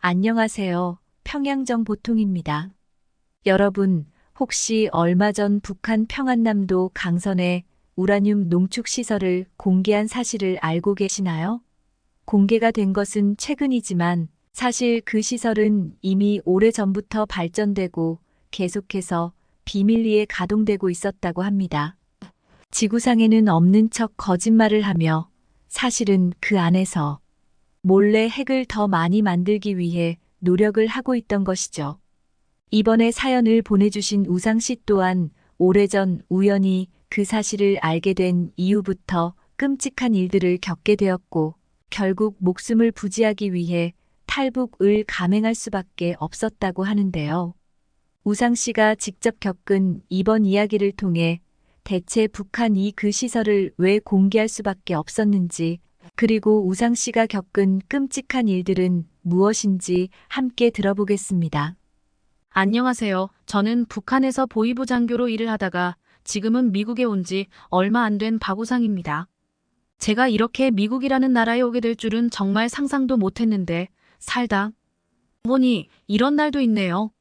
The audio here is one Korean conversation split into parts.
안녕하세요. 평양정 보통입니다. 여러분, 혹시 얼마 전 북한 평안남도 강선에 우라늄 농축 시설을 공개한 사실을 알고 계시나요? 공개가 된 것은 최근이지만 사실 그 시설은 이미 오래전부터 발전되고 계속해서 비밀리에 가동되고 있었다고 합니다. 지구상에는 없는 척 거짓말을 하며 사실은 그 안에서 몰래 핵을 더 많이 만들기 위해 노력을 하고 있던 것이죠. 이번에 사연을 보내주신 우상 씨 또한 오래전 우연히 그 사실을 알게 된 이후부터 끔찍한 일들을 겪게 되었고 결국 목숨을 부지하기 위해 탈북을 감행할 수밖에 없었다고 하는데요. 우상 씨가 직접 겪은 이번 이야기를 통해 대체 북한이 그 시설을 왜 공개할 수밖에 없었는지, 그리고 우상 씨가 겪은 끔찍한 일들은 무엇인지 함께 들어보겠습니다. 안녕하세요. 저는 북한에서 보위부 장교로 일을 하다가 지금은 미국에 온 지 얼마 안 된 박우상입니다. 제가 이렇게 미국이라는 나라에 오게 될 줄은 정말 상상도 못했는데 살다 보니 이런 날도 있네요.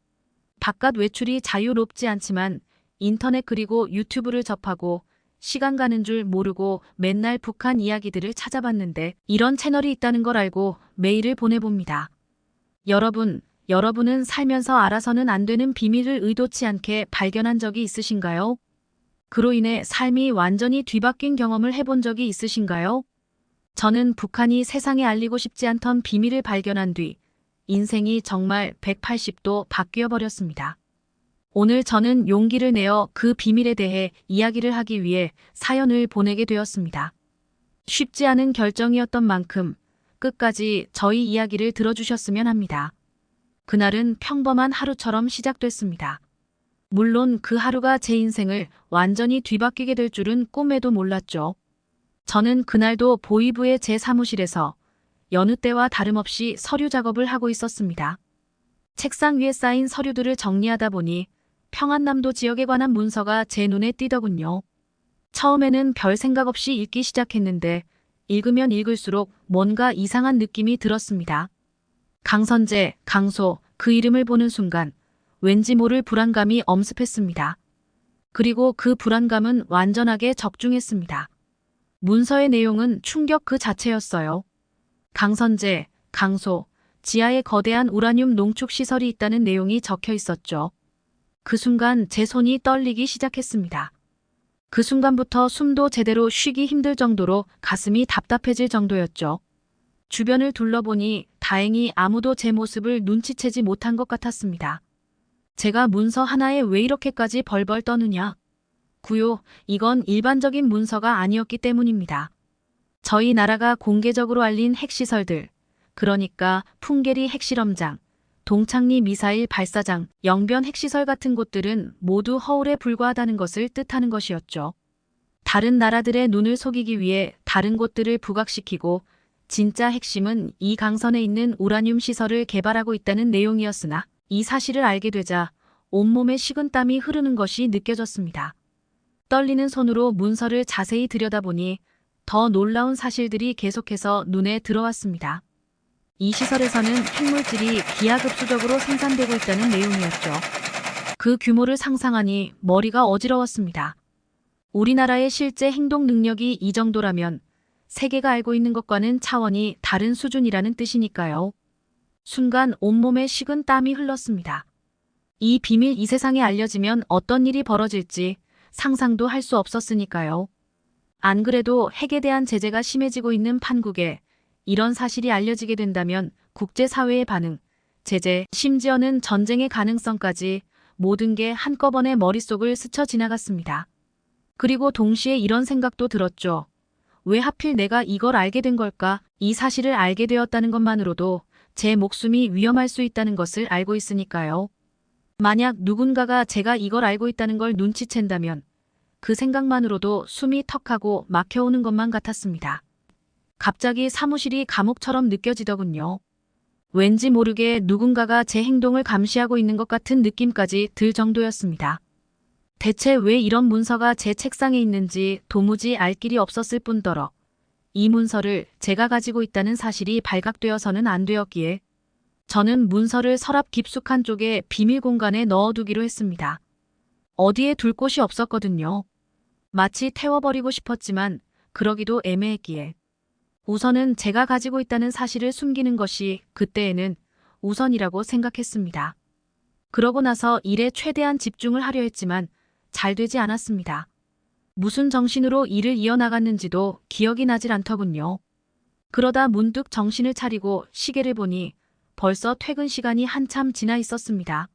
바깥 외출이 자유롭지 않지만 인터넷 그리고 유튜브를 접하고 시간 가는 줄 모르고 맨날 북한 이야기들을 찾아봤는데 이런 채널이 있다는 걸 알고 메일을 보내봅니다. 여러분은 살면서 알아서는 안 되는 비밀을 의도치 않게 발견한 적이 있으신가요? 그로 인해 삶이 완전히 뒤바뀐 경험을 해본 적이 있으신가요? 저는 북한이 세상에 알리고 싶지 않던 비밀을 발견한 뒤 인생이 정말 180도 바뀌어 버렸습니다. 오늘 저는 용기를 내어 그 비밀에 대해 이야기를 하기 위해 사연을 보내게 되었습니다. 쉽지 않은 결정이었던 만큼 끝까지 저희 이야기를 들어주셨으면 합니다. 그날은 평범한 하루처럼 시작됐습니다. 물론 그 하루가 제 인생을 완전히 뒤바뀌게 될 줄은 꿈에도 몰랐죠. 저는 그날도 보위부의 제 사무실에서 여느 때와 다름없이 서류 작업을 하고 있었습니다. 책상 위에 쌓인 서류들을 정리하다 보니 평안남도 지역에 관한 문서가 제 눈에 띄더군요. 처음에는 별 생각 없이 읽기 시작했는데 읽으면 읽을수록 뭔가 이상한 느낌이 들었습니다. 강선재, 강소, 그 이름을 보는 순간 왠지 모를 불안감이 엄습했습니다. 그리고 그 불안감은 완전하게 적중했습니다. 문서의 내용은 충격 그 자체였어요. 강선재, 강소, 지하에 거대한 우라늄 농축 시설이 있다는 내용이 적혀 있었죠. 그 순간 제 손이 떨리기 시작했습니다. 그 순간부터 숨도 제대로 쉬기 힘들 정도로 가슴이 답답해질 정도였죠. 주변을 둘러보니 다행히 아무도 제 모습을 눈치채지 못한 것 같았습니다. 제가 문서 하나에 왜 이렇게까지 벌벌 떠느냐? 구요, 이건 일반적인 문서가 아니었기 때문입니다. 저희 나라가 공개적으로 알린 핵시설들, 그러니까 풍계리 핵실험장, 동창리 미사일 발사장, 영변 핵시설 같은 곳들은 모두 허울에 불과하다는 것을 뜻하는 것이었죠. 다른 나라들의 눈을 속이기 위해 다른 곳들을 부각시키고 진짜 핵심은 이 강선에 있는 우라늄 시설을 개발하고 있다는 내용이었으나 이 사실을 알게 되자 온몸에 식은땀이 흐르는 것이 느껴졌습니다. 떨리는 손으로 문서를 자세히 들여다보니 더 놀라운 사실들이 계속해서 눈에 들어왔습니다. 이 시설에서는 핵물질이 기하급수적으로 생산되고 있다는 내용이었죠. 그 규모를 상상하니 머리가 어지러웠습니다. 우리나라의 실제 행동 능력이 이 정도라면 세계가 알고 있는 것과는 차원이 다른 수준이라는 뜻이니까요. 순간 온몸에 식은 땀이 흘렀습니다. 이 비밀 이 세상에 알려지면 어떤 일이 벌어질지 상상도 할 수 없었으니까요. 안 그래도 핵에 대한 제재가 심해지고 있는 판국에 이런 사실이 알려지게 된다면 국제사회의 반응, 제재, 심지어는 전쟁의 가능성까지 모든 게 한꺼번에 머릿속을 스쳐 지나갔습니다. 그리고 동시에 이런 생각도 들었죠. 왜 하필 내가 이걸 알게 된 걸까? 이 사실을 알게 되었다는 것만으로도 제 목숨이 위험할 수 있다는 것을 알고 있으니까요. 만약 누군가가 제가 이걸 알고 있다는 걸 눈치챈다면 그 생각만으로도 숨이 턱하고 막혀오는 것만 같았습니다. 갑자기 사무실이 감옥처럼 느껴지더군요. 왠지 모르게 누군가가 제 행동을 감시하고 있는 것 같은 느낌까지 들 정도였습니다. 대체 왜 이런 문서가 제 책상에 있는지 도무지 알 길이 없었을 뿐더러 이 문서를 제가 가지고 있다는 사실이 발각되어서는 안 되었기에 저는 문서를 서랍 깊숙한 쪽에 비밀 공간에 넣어두기로 했습니다. 어디에 둘 곳이 없었거든요. 마치 태워버리고 싶었지만 그러기도 애매했기에. 우선은 제가 가지고 있다는 사실을 숨기는 것이 그때에는 우선이라고 생각했습니다. 그러고 나서 일에 최대한 집중을 하려 했지만 잘 되지 않았습니다. 무슨 정신으로 일을 이어나갔는지도 기억이 나질 않더군요. 그러다 문득 정신을 차리고 시계를 보니 벌써 퇴근 시간이 한참 지나 있었습니다.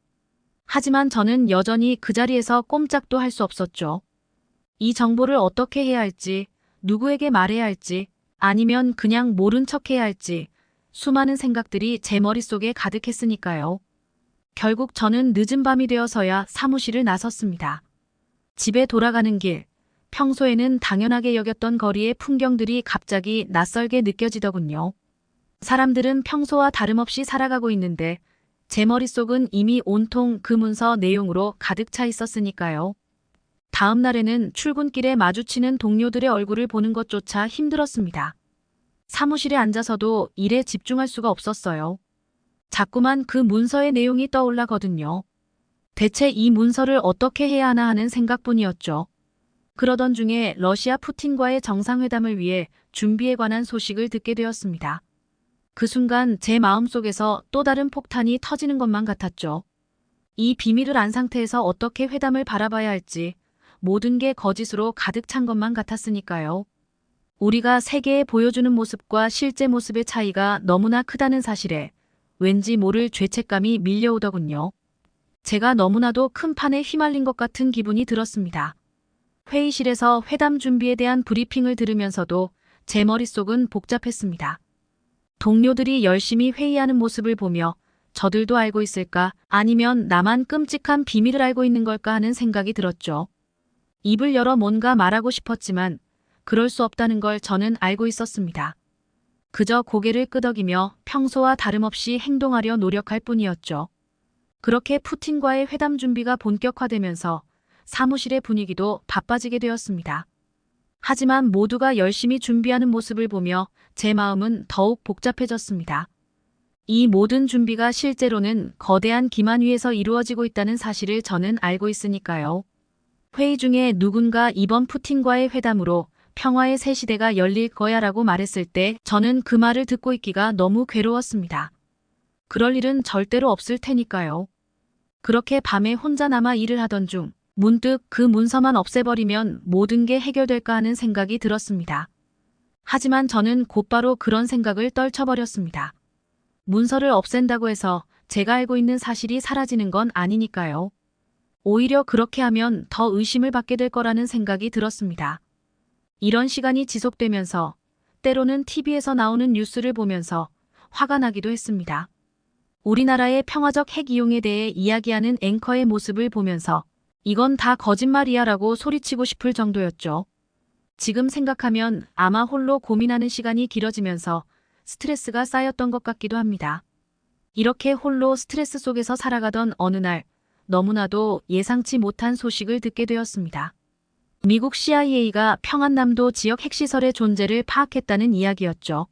하지만 저는 여전히 그 자리에서 꼼짝도 할 수 없었죠. 이 정보를 어떻게 해야 할지, 누구에게 말해야 할지, 아니면 그냥 모른 척 해야 할지 수많은 생각들이 제 머릿속에 가득했으니까요. 결국 저는 늦은 밤이 되어서야 사무실을 나섰습니다. 집에 돌아가는 길, 평소에는 당연하게 여겼던 거리의 풍경들이 갑자기 낯설게 느껴지더군요. 사람들은 평소와 다름없이 살아가고 있는데 제 머릿속은 이미 온통 그 문서 내용으로 가득 차 있었으니까요. 다음 날에는 출근길에 마주치는 동료들의 얼굴을 보는 것조차 힘들었습니다. 사무실에 앉아서도 일에 집중할 수가 없었어요. 자꾸만 그 문서의 내용이 떠올라거든요. 대체 이 문서를 어떻게 해야 하나 하는 생각뿐이었죠. 그러던 중에 러시아 푸틴과의 정상회담을 위해 준비에 관한 소식을 듣게 되었습니다. 그 순간 제 마음속에서 또 다른 폭탄이 터지는 것만 같았죠. 이 비밀을 안 상태에서 어떻게 회담을 바라봐야 할지 모든 게 거짓으로 가득 찬 것만 같았으니까요. 우리가 세계에 보여주는 모습과 실제 모습의 차이가 너무나 크다는 사실에 왠지 모를 죄책감이 밀려오더군요. 제가 너무나도 큰 판에 휘말린 것 같은 기분이 들었습니다. 회의실에서 회담 준비에 대한 브리핑을 들으면서도 제 머릿속은 복잡했습니다. 동료들이 열심히 회의하는 모습을 보며 저들도 알고 있을까 아니면 나만 끔찍한 비밀을 알고 있는 걸까 하는 생각이 들었죠. 입을 열어 뭔가 말하고 싶었지만 그럴 수 없다는 걸 저는 알고 있었습니다. 그저 고개를 끄덕이며 평소와 다름없이 행동하려 노력할 뿐이었죠. 그렇게 푸틴과의 회담 준비가 본격화되면서 사무실의 분위기도 바빠지게 되었습니다. 하지만 모두가 열심히 준비하는 모습을 보며 제 마음은 더욱 복잡해졌습니다. 이 모든 준비가 실제로는 거대한 기만 위에서 이루어지고 있다는 사실을 저는 알고 있으니까요. 회의 중에 누군가 이번 푸틴과의 회담으로 평화의 새 시대가 열릴 거야라고 말했을 때 저는 그 말을 듣고 있기가 너무 괴로웠습니다. 그럴 일은 절대로 없을 테니까요. 그렇게 밤에 혼자 남아 일을 하던 중 문득 그 문서만 없애버리면 모든 게 해결될까 하는 생각이 들었습니다. 하지만 저는 곧바로 그런 생각을 떨쳐버렸습니다. 문서를 없앤다고 해서 제가 알고 있는 사실이 사라지는 건 아니니까요. 오히려 그렇게 하면 더 의심을 받게 될 거라는 생각이 들었습니다. 이런 시간이 지속되면서 때로는 TV에서 나오는 뉴스를 보면서 화가 나기도 했습니다. 우리나라의 평화적 핵 이용에 대해 이야기하는 앵커의 모습을 보면서 이건 다 거짓말이야 라고 소리치고 싶을 정도였죠. 지금 생각하면 아마 홀로 고민하는 시간이 길어지면서 스트레스가 쌓였던 것 같기도 합니다. 이렇게 홀로 스트레스 속에서 살아가던 어느 날 너무나도 예상치 못한 소식을 듣게 되었습니다. 미국 CIA가 평안남도 지역 핵시설의 존재를 파악했다는 이야기였죠.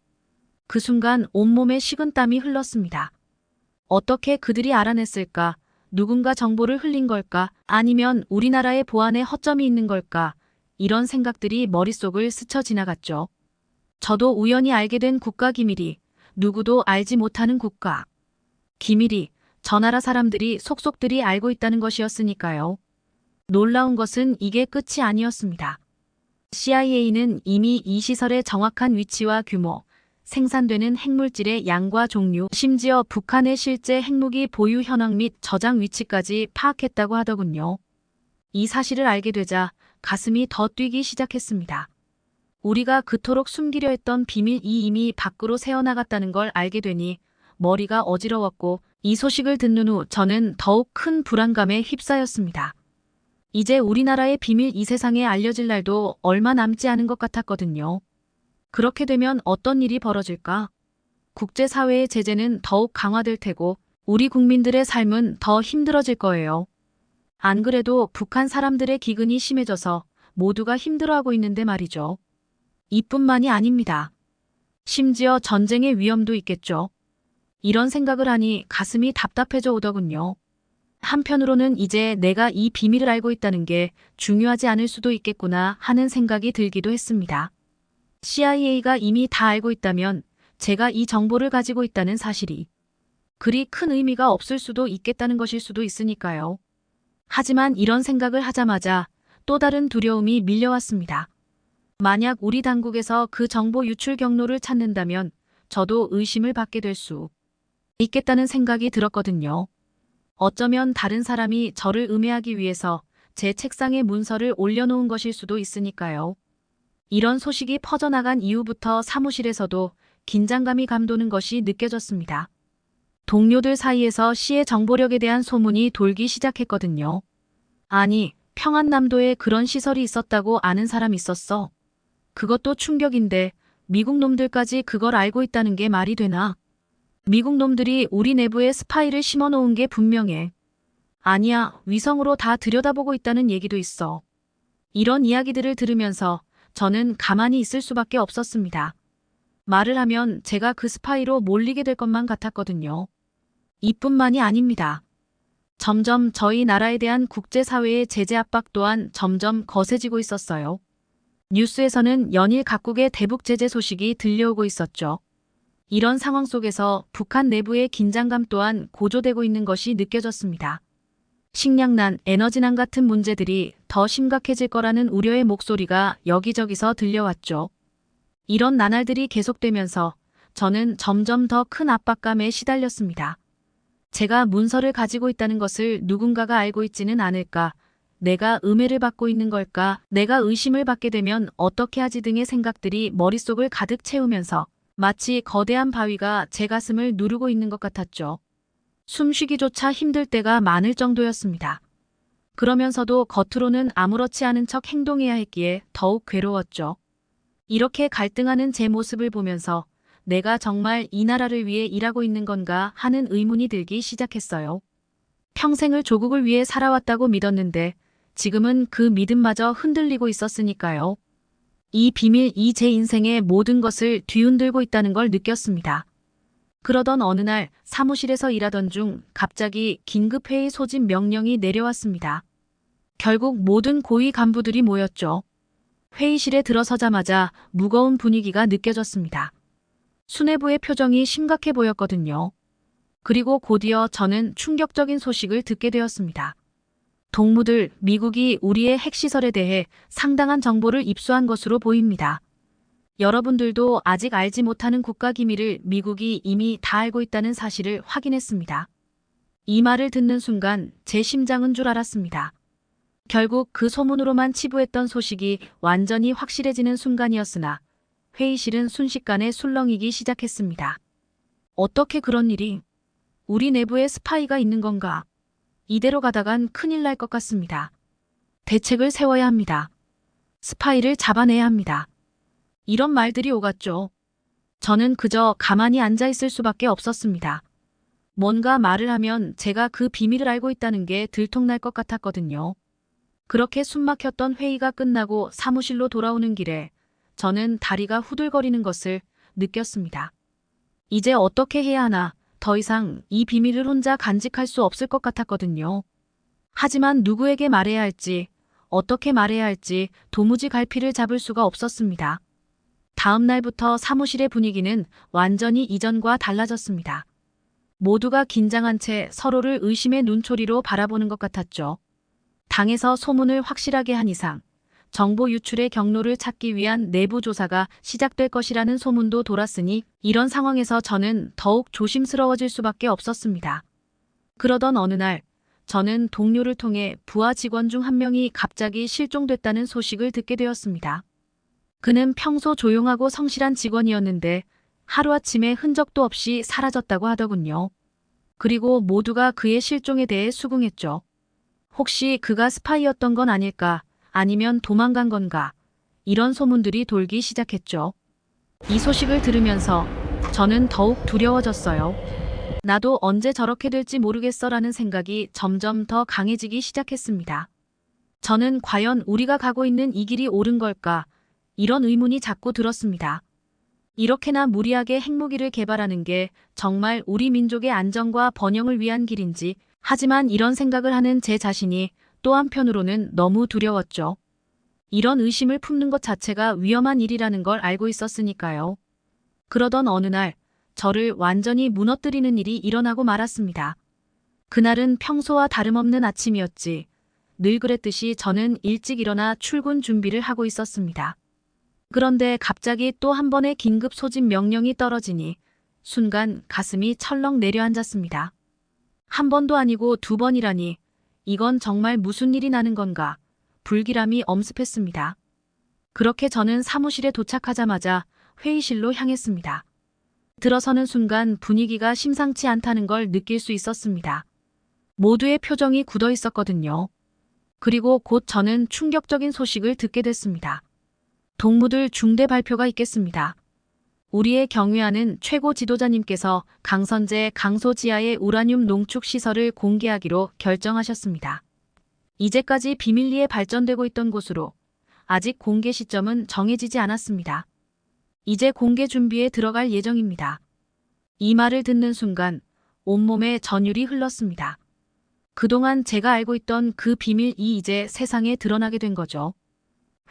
그 순간 온몸에 식은땀이 흘렀습니다. 어떻게 그들이 알아냈을까? 누군가 정보를 흘린 걸까? 아니면 우리나라의 보안에 허점이 있는 걸까? 이런 생각들이 머릿속을 스쳐 지나갔죠. 저도 우연히 알게 된 국가 기밀이 누구도 알지 못하는 국가 기밀이 저 나라 사람들이 속속들이 알고 있다는 것이었으니까요. 놀라운 것은 이게 끝이 아니었습니다. CIA는 이미 이 시설의 정확한 위치와 규모, 생산되는 핵물질의 양과 종류, 심지어 북한의 실제 핵무기 보유 현황 및 저장 위치까지 파악했다고 하더군요. 이 사실을 알게 되자 가슴이 더 뛰기 시작했습니다. 우리가 그토록 숨기려 했던 비밀이 이미 밖으로 새어나갔다는 걸 알게 되니 머리가 어지러웠고 이 소식을 듣는 후 저는 더욱 큰 불안감에 휩싸였습니다. 이제 우리나라의 비밀 이 세상에 알려질 날도 얼마 남지 않은 것 같았거든요. 그렇게 되면 어떤 일이 벌어질까? 국제사회의 제재는 더욱 강화될 테고 우리 국민들의 삶은 더 힘들어질 거예요. 안 그래도 북한 사람들의 기근이 심해져서 모두가 힘들어하고 있는데 말이죠. 이뿐만이 아닙니다. 심지어 전쟁의 위험도 있겠죠. 이런 생각을 하니 가슴이 답답해져 오더군요. 한편으로는 이제 내가 이 비밀을 알고 있다는 게 중요하지 않을 수도 있겠구나 하는 생각이 들기도 했습니다. CIA가 이미 다 알고 있다면 제가 이 정보를 가지고 있다는 사실이 그리 큰 의미가 없을 수도 있겠다는 것일 수도 있으니까요. 하지만 이런 생각을 하자마자 또 다른 두려움이 밀려왔습니다. 만약 우리 당국에서 그 정보 유출 경로를 찾는다면 저도 의심을 받게 될 수 있겠다는 생각이 들었거든요. 어쩌면 다른 사람이 저를 음해하기 위해서 제 책상에 문서를 올려놓은 것일 수도 있으니까요. 이런 소식이 퍼져나간 이후부터 사무실에서도 긴장감이 감도는 것이 느껴졌습니다. 동료들 사이에서 시의 정보력에 대한 소문이 돌기 시작했거든요. 아니, 평안남도에 그런 시설이 있었다고 아는 사람 있었어. 그것도 충격인데 미국 놈들까지 그걸 알고 있다는 게 말이 되나? 미국 놈들이 우리 내부에 스파이를 심어놓은 게 분명해. 아니야, 위성으로 다 들여다보고 있다는 얘기도 있어. 이런 이야기들을 들으면서 저는 가만히 있을 수밖에 없었습니다. 말을 하면 제가 그 스파이로 몰리게 될 것만 같았거든요. 이뿐만이 아닙니다. 점점 저희 나라에 대한 국제사회의 제재 압박 또한 점점 거세지고 있었어요. 뉴스에서는 연일 각국의 대북 제재 소식이 들려오고 있었죠. 이런 상황 속에서 북한 내부의 긴장감 또한 고조되고 있는 것이 느껴졌습니다. 식량난, 에너지난 같은 문제들이 더 심각해질 거라는 우려의 목소리가 여기저기서 들려왔죠. 이런 나날들이 계속되면서 저는 점점 더 큰 압박감에 시달렸습니다. 제가 문서를 가지고 있다는 것을 누군가가 알고 있지는 않을까? 내가 음해를 받고 있는 걸까? 내가 의심을 받게 되면 어떻게 하지 등의 생각들이 머릿속을 가득 채우면서 마치 거대한 바위가 제 가슴을 누르고 있는 것 같았죠. 숨쉬기조차 힘들 때가 많을 정도였습니다. 그러면서도 겉으로는 아무렇지 않은 척 행동해야 했기에 더욱 괴로웠죠. 이렇게 갈등하는 제 모습을 보면서 내가 정말 이 나라를 위해 일하고 있는 건가 하는 의문이 들기 시작했어요. 평생을 조국을 위해 살아왔다고 믿었는데 지금은 그 믿음마저 흔들리고 있었으니까요. 이 비밀이 제 인생의 모든 것을 뒤흔들고 있다는 걸 느꼈습니다. 그러던 어느 날 사무실에서 일하던 중 갑자기 긴급회의 소집 명령이 내려왔습니다. 결국 모든 고위 간부들이 모였죠. 회의실에 들어서자마자 무거운 분위기가 느껴졌습니다. 수뇌부의 표정이 심각해 보였거든요. 그리고 곧이어 저는 충격적인 소식을 듣게 되었습니다. 동무들, 미국이 우리의 핵시설에 대해 상당한 정보를 입수한 것으로 보입니다. 여러분들도 아직 알지 못하는 국가기밀을 미국이 이미 다 알고 있다는 사실을 확인했습니다. 이 말을 듣는 순간 제 심장은 줄 알았습니다. 결국 그 소문으로만 치부했던 소식이 완전히 확실해지는 순간이었으나 회의실은 순식간에 술렁이기 시작했습니다. 어떻게 그런 일이? 우리 내부에 스파이가 있는 건가? 이대로 가다간 큰일 날 것 같습니다. 대책을 세워야 합니다. 스파이를 잡아내야 합니다. 이런 말들이 오갔죠. 저는 그저 가만히 앉아 있을 수밖에 없었습니다. 뭔가 말을 하면 제가 그 비밀을 알고 있다는 게 들통날 것 같았거든요. 그렇게 숨막혔던 회의가 끝나고 사무실로 돌아오는 길에 저는 다리가 후들거리는 것을 느꼈습니다. 이제 어떻게 해야 하나? 더 이상 이 비밀을 혼자 간직할 수 없을 것 같았거든요. 하지만 누구에게 말해야 할지, 어떻게 말해야 할지 도무지 갈피를 잡을 수가 없었습니다. 다음 날부터 사무실의 분위기는 완전히 이전과 달라졌습니다. 모두가 긴장한 채 서로를 의심의 눈초리로 바라보는 것 같았죠. 당에서 소문을 확실하게 한 이상 정보 유출의 경로를 찾기 위한 내부 조사가 시작될 것이라는 소문도 돌았으니 이런 상황에서 저는 더욱 조심스러워질 수밖에 없었습니다. 그러던 어느 날 저는 동료를 통해 부하 직원 중 한 명이 갑자기 실종됐다는 소식을 듣게 되었습니다. 그는 평소 조용하고 성실한 직원이었는데 하루아침에 흔적도 없이 사라졌다고 하더군요. 그리고 모두가 그의 실종에 대해 수긍했죠. 혹시 그가 스파이였던 건 아닐까? 아니면 도망간 건가? 이런 소문들이 돌기 시작했죠. 이 소식을 들으면서 저는 더욱 두려워졌어요. 나도 언제 저렇게 될지 모르겠어라는 생각이 점점 더 강해지기 시작했습니다. 저는 과연 우리가 가고 있는 이 길이 옳은 걸까? 이런 의문이 자꾸 들었습니다. 이렇게나 무리하게 핵무기를 개발하는 게 정말 우리 민족의 안정과 번영을 위한 길인지, 하지만 이런 생각을 하는 제 자신이 또 한편으로는 너무 두려웠죠. 이런 의심을 품는 것 자체가 위험한 일이라는 걸 알고 있었으니까요. 그러던 어느 날, 저를 완전히 무너뜨리는 일이 일어나고 말았습니다. 그날은 평소와 다름없는 아침이었지. 늘 그랬듯이 저는 일찍 일어나 출근 준비를 하고 있었습니다. 그런데 갑자기 또 한 번의 긴급 소집 명령이 떨어지니 순간 가슴이 철렁 내려앉았습니다. 한 번도 아니고 두 번이라니, 이건 정말 무슨 일이 나는 건가? 불길함이 엄습했습니다. 그렇게 저는 사무실에 도착하자마자 회의실로 향했습니다. 들어서는 순간 분위기가 심상치 않다는 걸 느낄 수 있었습니다. 모두의 표정이 굳어 있었거든요. 그리고 곧 저는 충격적인 소식을 듣게 됐습니다. 동무들 중대 발표가 있겠습니다. 우리의 경유하는 최고 지도자님께서 강선제 강소지하의 우라늄 농축 시설을 공개하기로 결정하셨습니다. 이제까지 비밀리에 발전되고 있던 곳으로 아직 공개 시점은 정해지지 않았습니다. 이제 공개 준비에 들어갈 예정입니다. 이 말을 듣는 순간 온몸에 전율이 흘렀습니다. 그동안 제가 알고 있던 그 비밀이 이제 세상에 드러나게 된 거죠.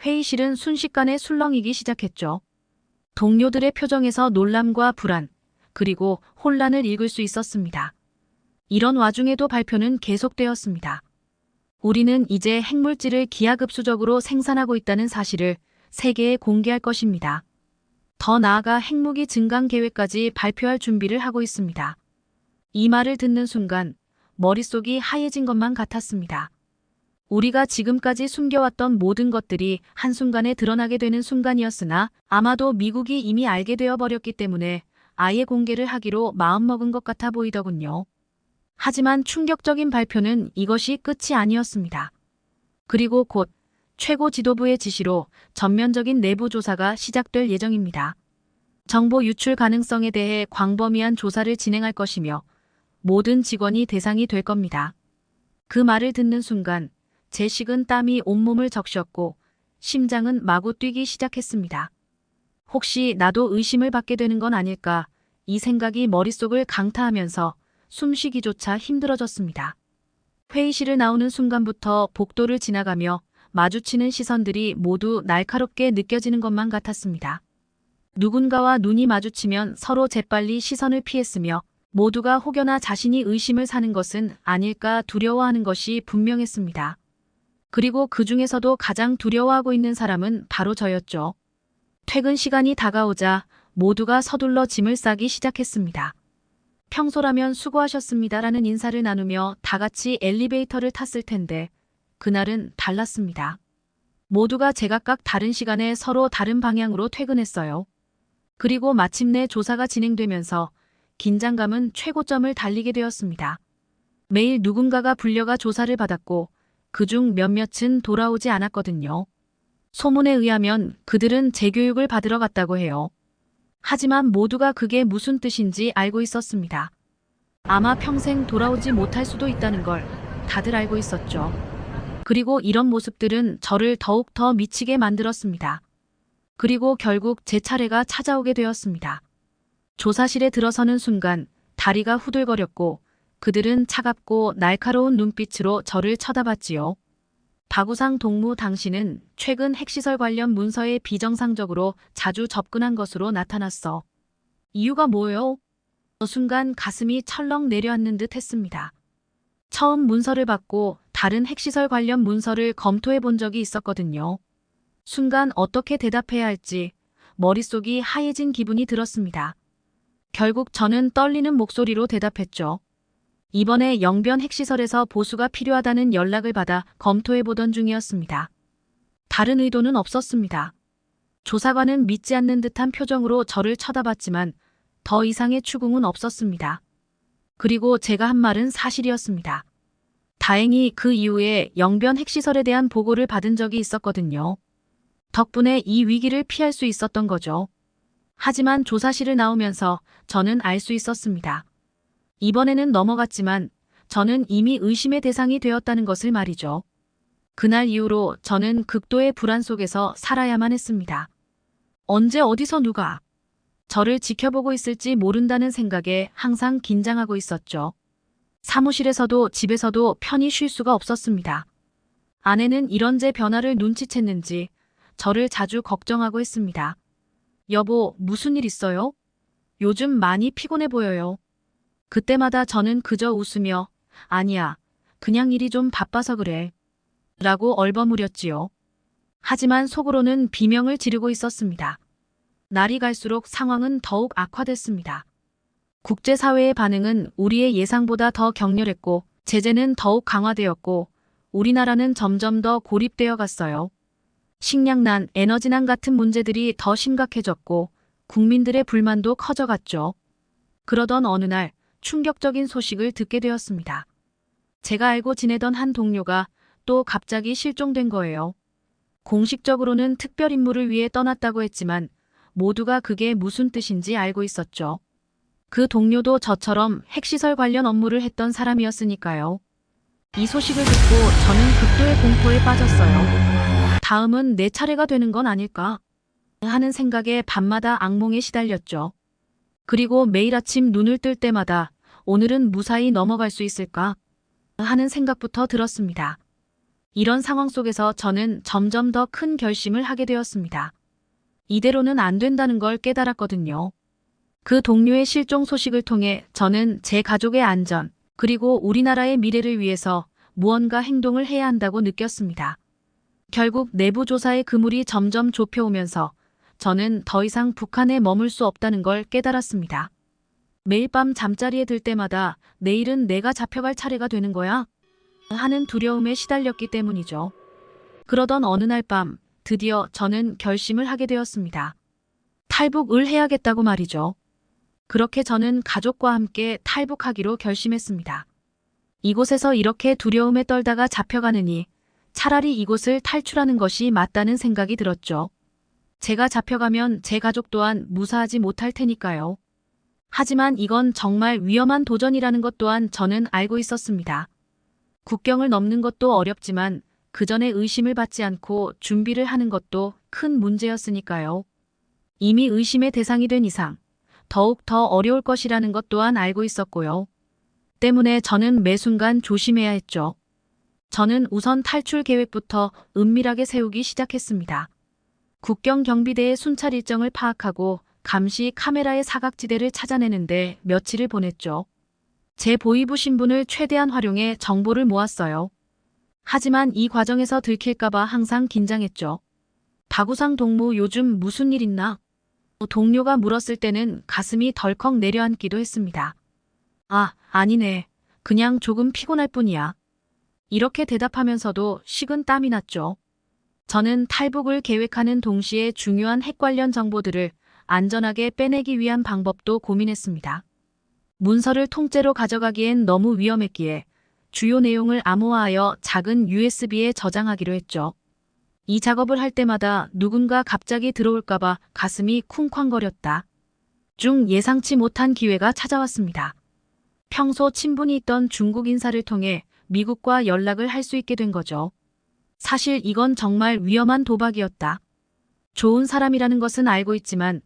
회의실은 순식간에 술렁이기 시작했죠. 동료들의 표정에서 놀람과 불안, 그리고 혼란을 읽을 수 있었습니다. 이런 와중에도 발표는 계속되었습니다. 우리는 이제 핵물질을 기하급수적으로 생산하고 있다는 사실을 세계에 공개할 것입니다. 더 나아가 핵무기 증강 계획까지 발표할 준비를 하고 있습니다. 이 말을 듣는 순간 머릿속이 하얘진 것만 같았습니다. 우리가 지금까지 숨겨왔던 모든 것들이 한순간에 드러나게 되는 순간이었으나 아마도 미국이 이미 알게 되어 버렸기 때문에 아예 공개를 하기로 마음먹은 것 같아 보이더군요. 하지만 충격적인 발표는 이것이 끝이 아니었습니다. 그리고 곧 최고 지도부의 지시로 전면적인 내부 조사가 시작될 예정입니다. 정보 유출 가능성에 대해 광범위한 조사를 진행할 것이며 모든 직원이 대상이 될 겁니다. 그 말을 듣는 순간 제 식은 땀이 온몸을 적셨고 심장은 마구 뛰기 시작했습니다. 혹시 나도 의심을 받게 되는 건 아닐까, 이 생각이 머릿속을 강타하면서 숨쉬기조차 힘들어졌습니다. 회의실을 나오는 순간부터 복도를 지나가며 마주치는 시선들이 모두 날카롭게 느껴지는 것만 같았습니다. 누군가와 눈이 마주치면 서로 재빨리 시선을 피했으며 모두가 혹여나 자신이 의심을 사는 것은 아닐까 두려워하는 것이 분명했습니다. 그리고 그 중에서도 가장 두려워하고 있는 사람은 바로 저였죠. 퇴근 시간이 다가오자 모두가 서둘러 짐을 싸기 시작했습니다. 평소라면 수고하셨습니다라는 인사를 나누며 다 같이 엘리베이터를 탔을 텐데 그날은 달랐습니다. 모두가 제각각 다른 시간에 서로 다른 방향으로 퇴근했어요. 그리고 마침내 조사가 진행되면서 긴장감은 최고점을 달리게 되었습니다. 매일 누군가가 불려가 조사를 받았고 그중 몇몇은 돌아오지 않았거든요. 소문에 의하면 그들은 재교육을 받으러 갔다고 해요. 하지만 모두가 그게 무슨 뜻인지 알고 있었습니다. 아마 평생 돌아오지 못할 수도 있다는 걸 다들 알고 있었죠. 그리고 이런 모습들은 저를 더욱 더 미치게 만들었습니다. 그리고 결국 제 차례가 찾아오게 되었습니다. 조사실에 들어서는 순간 다리가 후들거렸고 그들은 차갑고 날카로운 눈빛으로 저를 쳐다봤지요. 박우상 동무, 당신은 최근 핵시설 관련 문서에 비정상적으로 자주 접근한 것으로 나타났어. 이유가 뭐예요? 순간 가슴이 철렁 내려앉는 듯 했습니다. 처음 문서를 받고 다른 핵시설 관련 문서를 검토해 본 적이 있었거든요. 순간 어떻게 대답해야 할지 머릿속이 하얘진 기분이 들었습니다. 결국 저는 떨리는 목소리로 대답했죠. 이번에 영변 핵시설에서 보수가 필요하다는 연락을 받아 검토해보던 중이었습니다. 다른 의도는 없었습니다. 조사관은 믿지 않는 듯한 표정으로 저를 쳐다봤지만 더 이상의 추궁은 없었습니다. 그리고 제가 한 말은 사실이었습니다. 다행히 그 이후에 영변 핵시설에 대한 보고를 받은 적이 있었거든요. 덕분에 이 위기를 피할 수 있었던 거죠. 하지만 조사실을 나오면서 저는 알 수 있었습니다. 이번에는 넘어갔지만 저는 이미 의심의 대상이 되었다는 것을 말이죠. 그날 이후로 저는 극도의 불안 속에서 살아야만 했습니다. 언제 어디서 누가 저를 지켜보고 있을지 모른다는 생각에 항상 긴장하고 있었죠. 사무실에서도 집에서도 편히 쉴 수가 없었습니다. 아내는 이런제 변화를 눈치챘는지 저를 자주 걱정하고 했습니다. 여보, 무슨 일 있어요? 요즘 많이 피곤해 보여요. 그때마다 저는 그저 웃으며 아니야, 그냥 일이 좀 바빠서 그래. 라고 얼버무렸지요. 하지만 속으로는 비명을 지르고 있었습니다. 날이 갈수록 상황은 더욱 악화됐습니다. 국제사회의 반응은 우리의 예상보다 더 격렬했고 제재는 더욱 강화되었고 우리나라는 점점 더 고립되어 갔어요. 식량난, 에너지난 같은 문제들이 더 심각해졌고 국민들의 불만도 커져갔죠. 그러던 어느 날 충격적인 소식을 듣게 되었습니다. 제가 알고 지내던 한 동료가 또 갑자기 실종된 거예요. 공식적으로는 특별 임무를 위해 떠났다고 했지만 모두가 그게 무슨 뜻인지 알고 있었죠. 그 동료도 저처럼 핵시설 관련 업무를 했던 사람이었으니까요. 이 소식을 듣고 저는 극도의 공포에 빠졌어요. 다음은 내 차례가 되는 건 아닐까 하는 생각에 밤마다 악몽에 시달렸죠. 그리고 매일 아침 눈을 뜰 때마다 오늘은 무사히 넘어갈 수 있을까 하는 생각부터 들었습니다. 이런 상황 속에서 저는 점점 더 큰 결심을 하게 되었습니다. 이대로는 안 된다는 걸 깨달았거든요. 그 동료의 실종 소식을 통해 저는 제 가족의 안전, 그리고 우리나라의 미래를 위해서 무언가 행동을 해야 한다고 느꼈습니다. 결국 내부 조사의 그물이 점점 좁혀오면서 저는 더 이상 북한에 머물 수 없다는 걸 깨달았습니다. 매일 밤 잠자리에 들 때마다 내일은 내가 잡혀갈 차례가 되는 거야? 하는 두려움에 시달렸기 때문이죠. 그러던 어느 날 밤 드디어 저는 결심을 하게 되었습니다. 탈북을 해야겠다고 말이죠. 그렇게 저는 가족과 함께 탈북하기로 결심했습니다. 이곳에서 이렇게 두려움에 떨다가 잡혀가느니 차라리 이곳을 탈출하는 것이 맞다는 생각이 들었죠. 제가 잡혀가면 제 가족 또한 무사하지 못할 테니까요. 하지만 이건 정말 위험한 도전이라는 것 또한 저는 알고 있었습니다. 국경을 넘는 것도 어렵지만 그 전에 의심을 받지 않고 준비를 하는 것도 큰 문제였으니까요. 이미 의심의 대상이 된 이상 더욱 더 어려울 것이라는 것 또한 알고 있었고요. 때문에 저는 매 순간 조심해야 했죠. 저는 우선 탈출 계획부터 은밀하게 세우기 시작했습니다. 국경 경비대의 순찰 일정을 파악하고 감시 카메라의 사각지대를 찾아내는데 며칠을 보냈죠. 제 보이부 신분을 최대한 활용해 정보를 모았어요. 하지만 이 과정에서 들킬까봐 항상 긴장했죠. 박우상 동무 요즘 무슨 일 있나? 동료가 물었을 때는 가슴이 덜컥 내려앉기도 했습니다. 아, 아니네. 그냥 조금 피곤할 뿐이야. 이렇게 대답하면서도 식은 땀이 났죠. 저는 탈북을 계획하는 동시에 중요한 핵 관련 정보들을 안전하게 빼내기 위한 방법도 고민했습니다. 문서를 통째로 가져가기엔 너무 위험했기에 주요 내용을 암호화하여 작은 USB에 저장하기로 했죠. 이 작업을 할 때마다 누군가 갑자기 들어올까봐 가슴이 쿵쾅거렸다. 중 예상치 못한 기회가 찾아왔습니다. 평소 친분이 있던 중국 인사를 통해 미국과 연락을 할 수 있게 된 거죠. 사실 이건 정말 위험한 도박이었다. 좋은 사람이라는 것은 알고 있지만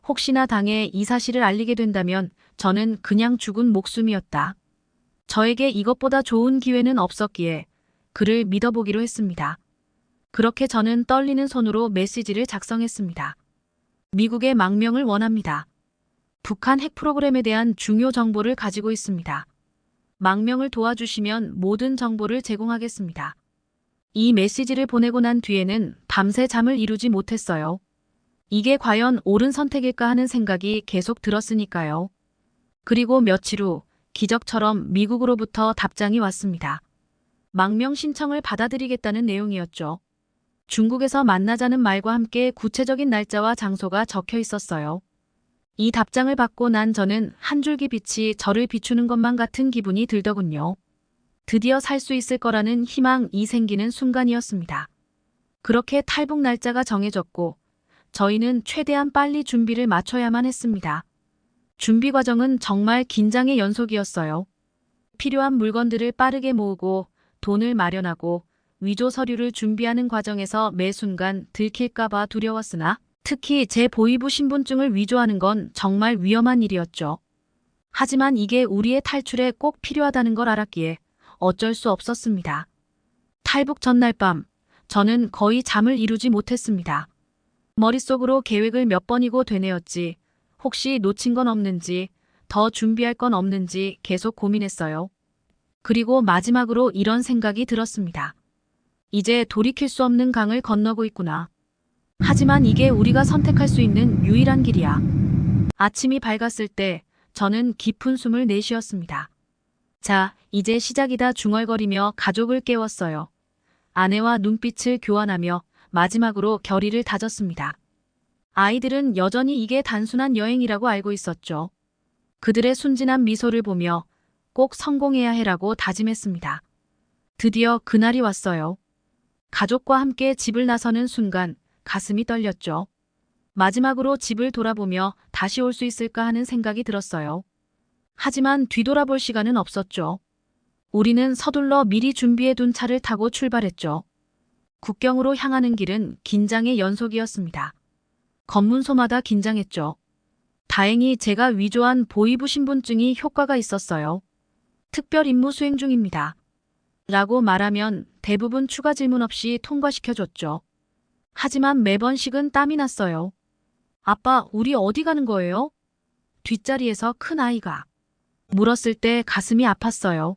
혹시나 당해 이 사실을 알리게 된다면 저는 그냥 죽은 목숨이었다. 저에게 이것보다 좋은 기회는 없었기에 그를 믿어보기로 했습니다. 그렇게 저는 떨리는 손으로 메시지를 작성했습니다. 미국의 망명을 원합니다. 북한 핵 프로그램에 대한 중요 정보를 가지고 있습니다. 망명을 도와주시면 모든 정보를 제공하겠습니다. 이 메시지를 보내고 난 뒤에는 밤새 잠을 이루지 못했어요. 이게 과연 옳은 선택일까 하는 생각이 계속 들었으니까요. 그리고 며칠 후 기적처럼 미국으로부터 답장이 왔습니다. 망명 신청을 받아들이겠다는 내용이었죠. 중국에서 만나자는 말과 함께 구체적인 날짜와 장소가 적혀 있었어요. 이 답장을 받고 난 저는 한 줄기 빛이 저를 비추는 것만 같은 기분이 들더군요. 드디어 살 수 있을 거라는 희망이 생기는 순간이었습니다. 그렇게 탈북 날짜가 정해졌고 저희는 최대한 빨리 준비를 마쳐야만 했습니다. 준비 과정은 정말 긴장의 연속이었어요. 필요한 물건들을 빠르게 모으고 돈을 마련하고 위조 서류를 준비하는 과정에서 매 순간 들킬까봐 두려웠으나 특히 제 보이부 신분증을 위조하는 건 정말 위험한 일이었죠. 하지만 이게 우리의 탈출에 꼭 필요하다는 걸 알았기에 어쩔 수 없었습니다. 탈북 전날 밤, 저는 거의 잠을 이루지 못했습니다. 머릿속으로 계획을 몇 번이고 되뇌었지, 혹시 놓친 건 없는지, 더 준비할 건 없는지 계속 고민했어요. 그리고 마지막으로 이런 생각이 들었습니다. 이제 돌이킬 수 없는 강을 건너고 있구나. 하지만 이게 우리가 선택할 수 있는 유일한 길이야. 아침이 밝았을 때 저는 깊은 숨을 내쉬었습니다. 자, 이제 시작이다 중얼거리며 가족을 깨웠어요. 아내와 눈빛을 교환하며 마지막으로 결의를 다졌습니다. 아이들은 여전히 이게 단순한 여행이라고 알고 있었죠. 그들의 순진한 미소를 보며 꼭 성공해야 해라고 다짐했습니다. 드디어 그날이 왔어요. 가족과 함께 집을 나서는 순간 가슴이 떨렸죠. 마지막으로 집을 돌아보며 다시 올 수 있을까 하는 생각이 들었어요. 하지만 뒤돌아볼 시간은 없었죠. 우리는 서둘러 미리 준비해둔 차를 타고 출발했죠. 국경으로 향하는 길은 긴장의 연속이었습니다. 검문소마다 긴장했죠. 다행히 제가 위조한 보이부 신분증이 효과가 있었어요. 특별 임무 수행 중입니다. 라고 말하면 대부분 추가 질문 없이 통과시켜줬죠. 하지만 매번씩은 땀이 났어요. 아빠, 우리 어디 가는 거예요? 뒷자리에서 큰 아이가 물었을 때 가슴이 아팠어요.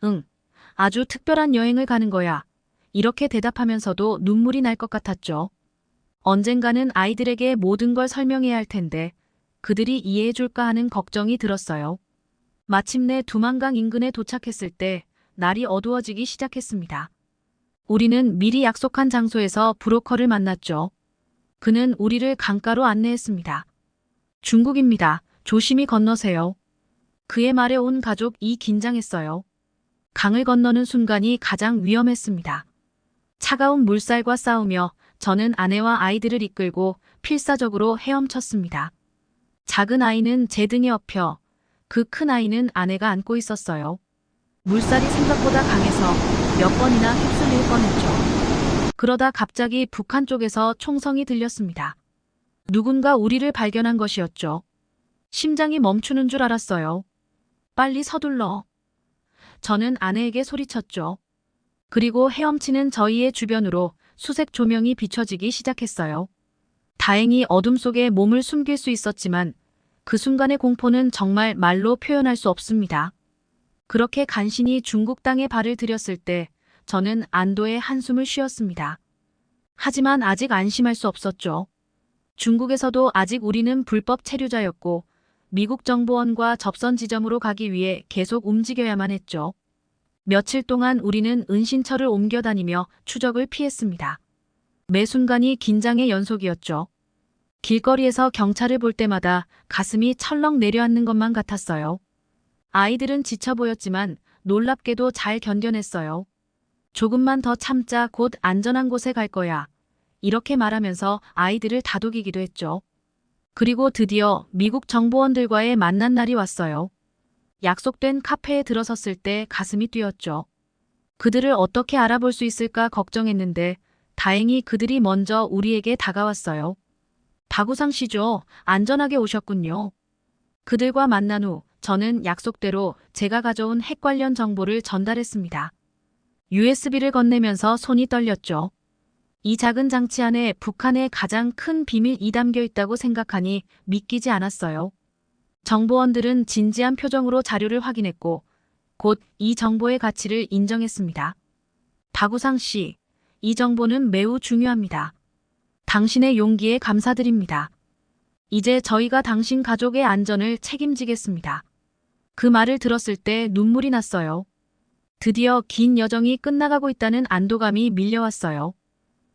응, 아주 특별한 여행을 가는 거야. 이렇게 대답하면서도 눈물이 날 것 같았죠. 언젠가는 아이들에게 모든 걸 설명해야 할 텐데 그들이 이해해 줄까 하는 걱정이 들었어요. 마침내 두만강 인근에 도착했을 때 날이 어두워지기 시작했습니다. 우리는 미리 약속한 장소에서 브로커를 만났죠. 그는 우리를 강가로 안내했습니다. 중국입니다. 조심히 건너세요. 그의 말에 온 가족이 긴장했어요. 강을 건너는 순간이 가장 위험했습니다. 차가운 물살과 싸우며 저는 아내와 아이들을 이끌고 필사적으로 헤엄쳤습니다. 작은 아이는 제 등에 엎여 그 큰 아이는 아내가 안고 있었어요. 물살이 생각보다 강해서 몇 번이나 휩쓸릴 뻔했죠. 그러다 갑자기 북한 쪽에서 총성이 들렸습니다. 누군가 우리를 발견한 것이었죠. 심장이 멈추는 줄 알았어요. 빨리 서둘러. 저는 아내에게 소리쳤죠. 그리고 헤엄치는 저희의 주변으로 수색 조명이 비춰지기 시작했어요. 다행히 어둠 속에 몸을 숨길 수 있었지만 그 순간의 공포는 정말 말로 표현할 수 없습니다. 그렇게 간신히 중국 땅에 발을 들였을 때 저는 안도의 한숨을 쉬었습니다. 하지만 아직 안심할 수 없었죠. 중국에서도 아직 우리는 불법 체류자였고 미국 정보원과 접선 지점으로 가기 위해 계속 움직여야만 했죠. 며칠 동안 우리는 은신처를 옮겨다니며 추적을 피했습니다. 매 순간이 긴장의 연속이었죠. 길거리에서 경찰을 볼 때마다 가슴이 철렁 내려앉는 것만 같았어요. 아이들은 지쳐 보였지만 놀랍게도 잘 견뎌냈어요. 조금만 더 참자, 곧 안전한 곳에 갈 거야. 이렇게 말하면서 아이들을 다독이기도 했죠. 그리고 드디어 미국 정보원들과의 만난 날이 왔어요. 약속된 카페에 들어섰을 때 가슴이 뛰었죠. 그들을 어떻게 알아볼 수 있을까 걱정했는데 다행히 그들이 먼저 우리에게 다가왔어요. 박우상 씨죠. 안전하게 오셨군요. 그들과 만난 후 저는 약속대로 제가 가져온 핵 관련 정보를 전달했습니다. USB를 건네면서 손이 떨렸죠. 이 작은 장치 안에 북한의 가장 큰 비밀이 담겨 있다고 생각하니 믿기지 않았어요. 정보원들은 진지한 표정으로 자료를 확인했고 곧 이 정보의 가치를 인정했습니다. 박우상 씨, 이 정보는 매우 중요합니다. 당신의 용기에 감사드립니다. 이제 저희가 당신 가족의 안전을 책임지겠습니다. 그 말을 들었을 때 눈물이 났어요. 드디어 긴 여정이 끝나가고 있다는 안도감이 밀려왔어요.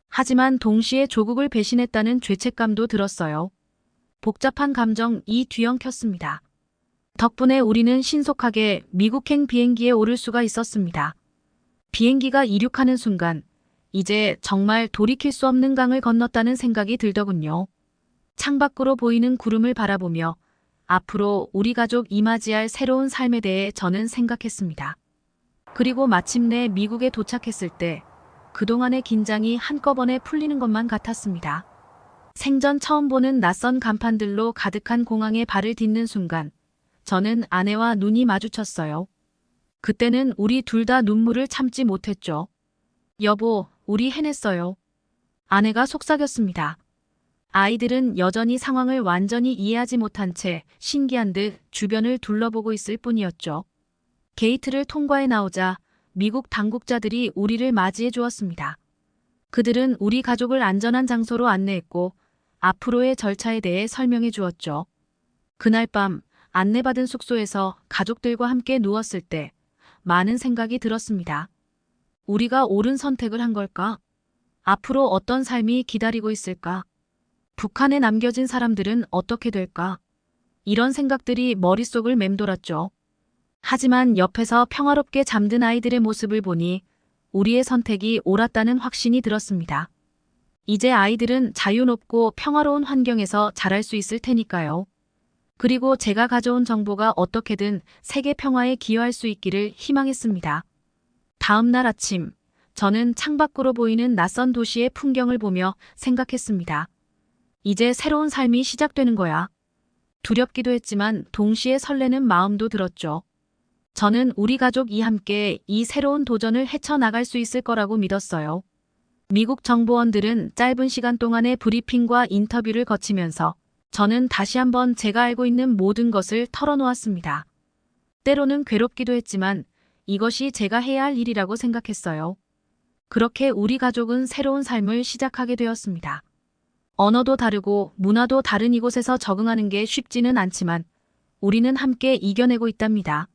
하지만 동시에 조국을 배신했다는 죄책감도 들었어요. 복잡한 감정이 뒤엉켰습니다. 덕분에 우리는 신속하게 미국행 비행기에 오를 수가 있었습니다. 비행기가 이륙하는 순간 이제 정말 돌이킬 수 없는 강을 건넜다는 생각이 들더군요. 창밖으로 보이는 구름을 바라보며 앞으로 우리 가족 이맞이할 새로운 삶에 대해 저는 생각했습니다. 그리고 마침내 미국에 도착했을 때 그동안의 긴장이 한꺼번에 풀리는 것만 같았습니다. 생전 처음 보는 낯선 간판들로 가득한 공항에 발을 딛는 순간 저는 아내와 눈이 마주쳤어요. 그때는 우리 둘 다 눈물을 참지 못했죠. 여보, 우리 해냈어요. 아내가 속삭였습니다. 아이들은 여전히 상황을 완전히 이해하지 못한 채 신기한 듯 주변을 둘러보고 있을 뿐이었죠. 게이트를 통과해 나오자 미국 당국자들이 우리를 맞이해 주었습니다. 그들은 우리 가족을 안전한 장소로 안내했고 앞으로의 절차에 대해 설명해 주었죠. 그날 밤 안내받은 숙소에서 가족들과 함께 누웠을 때 많은 생각이 들었습니다. 우리가 옳은 선택을 한 걸까? 앞으로 어떤 삶이 기다리고 있을까? 북한에 남겨진 사람들은 어떻게 될까? 이런 생각들이 머릿속을 맴돌았죠. 하지만 옆에서 평화롭게 잠든 아이들의 모습을 보니 우리의 선택이 옳았다는 확신이 들었습니다. 이제 아이들은 자유롭고 평화로운 환경에서 자랄 수 있을 테니까요. 그리고 제가 가져온 정보가 어떻게든 세계 평화에 기여할 수 있기를 희망했습니다. 다음 날 아침, 저는 창밖으로 보이는 낯선 도시의 풍경을 보며 생각했습니다. 이제 새로운 삶이 시작되는 거야. 두렵기도 했지만 동시에 설레는 마음도 들었죠. 저는 우리 가족이 함께 이 새로운 도전을 헤쳐나갈 수 있을 거라고 믿었어요. 미국 정보원들은 짧은 시간 동안의 브리핑과 인터뷰를 거치면서 저는 다시 한번 제가 알고 있는 모든 것을 털어놓았습니다. 때로는 괴롭기도 했지만 이것이 제가 해야 할 일이라고 생각했어요. 그렇게 우리 가족은 새로운 삶을 시작하게 되었습니다. 언어도 다르고 문화도 다른 이곳에서 적응하는 게 쉽지는 않지만 우리는 함께 이겨내고 있답니다.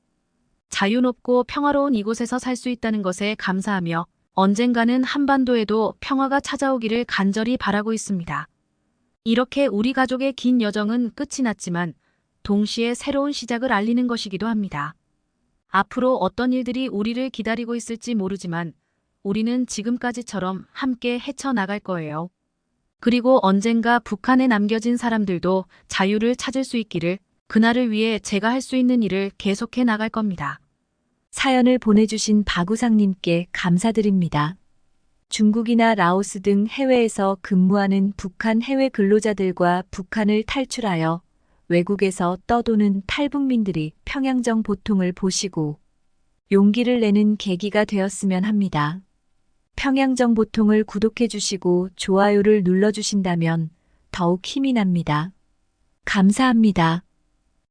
자유롭고 평화로운 이곳에서 살 수 있다는 것에 감사하며 언젠가는 한반도에도 평화가 찾아오기를 간절히 바라고 있습니다. 이렇게 우리 가족의 긴 여정은 끝이 났지만 동시에 새로운 시작을 알리는 것이기도 합니다. 앞으로 어떤 일들이 우리를 기다리고 있을지 모르지만 우리는 지금까지처럼 함께 헤쳐나갈 거예요. 그리고 언젠가 북한에 남겨진 사람들도 자유를 찾을 수 있기를, 그날을 위해 제가 할 수 있는 일을 계속해 나갈 겁니다. 사연을 보내주신 박우상님께 감사드립니다. 중국이나 라오스 등 해외에서 근무하는 북한 해외 근로자들과 북한을 탈출하여 외국에서 떠도는 탈북민들이 평양정 보통을 보시고 용기를 내는 계기가 되었으면 합니다. 평양정 보통을 구독해 주시고 좋아요를 눌러주신다면 더욱 힘이 납니다. 감사합니다.